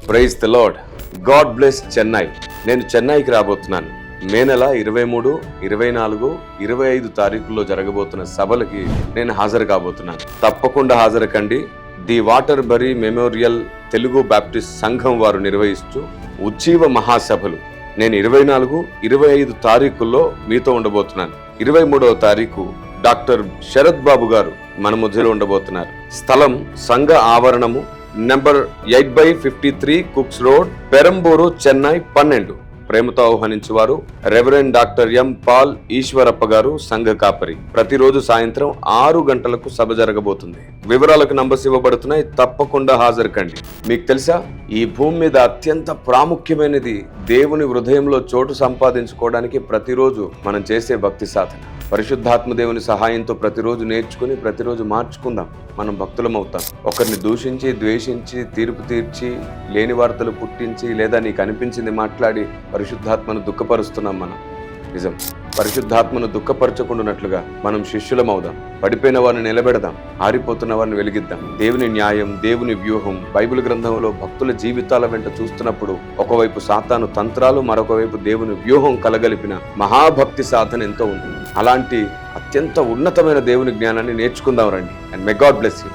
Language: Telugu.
Praise the lord. God bless Chennai. నేను చెన్నైకి రాబోతున్నాను. మే నెల 23, 24, 25 తారీఖుల్లో జరగబోతున్న సభలకి నేను హాజరు కాబోతున్నాను. తప్పకుండా హాజరు కండి. The Waterbury Memorial Telugu Baptist సంఘం వారు నిర్వహిస్తూ ఉజ్జీవ మహాసభలు నేను 24, 25 తారీఖుల్లో మీతో ఉండబోతున్నాను. 23వ తారీఖు డాక్టర్ శరత్ బాబు గారు మన మధ్యలో ఉండబోతున్నారు. స్థలం సంఘ ఆవరణము, number 8/53 Cooks Road, Perambur, Chennai 12. ప్రేమతో ఆహ్వానించేవారు reverend doctor M Paul Eshwarappa గారు, సంఘ కాపరి. ప్రతిరోజు సాయంత్రం 6 గంటలకు సభ జరగబోతుంది. వివరాలకు నంబర్స్ ఇవ్వబడుతున్నాయి. తప్పకుండా హాజరు కండి. మీకు తెలుసా, ఈ భూమి మీద అత్యంత ప్రాముఖ్యమైనది దేవుని హృదయంలో చోటు సంపాదించుకోవడానికి ప్రతిరోజు మనం చేసే భక్తి సాధన. పరిశుద్ధాత్మ దేవుని సహాయంతో ప్రతిరోజు నేర్చుకుని ప్రతిరోజు మార్చుకుందాం. మనం భక్తులం అవుతాం. ఒకరిని దూషించి, ద్వేషించి, తీర్పు తీర్చి, లేని వార్తలు పుట్టించి, లేదా నీకు అనిపించింది మాట్లాడి పరిశుద్ధాత్మను దుఃఖపరుస్తున్నాం. మనం నిజం. పరిశుద్ధాత్మను దుఃఖపరచకుండానట్లుగా మనం శిష్యులం అవుదాం. పడిపోయిన వారిని నిలబెడదాం. ఆరిపోతున్న వారిని వెలిగిద్దాం. దేవుని న్యాయం, దేవుని వ్యూహం బైబిల్ గ్రంథంలో భక్తుల జీవితాల వెంట చూస్తున్నప్పుడు ఒకవైపు సాతాను తంత్రాలు, మరొక వైపు దేవుని వ్యూహం కలగలిపిన మహాభక్తి సాధన ఎంతో ఉంది. అలాంటి అత్యంత ఉన్నతమైన దేవుని జ్ఞానాన్ని నేర్చుకుందాం రండి. And may God bless you.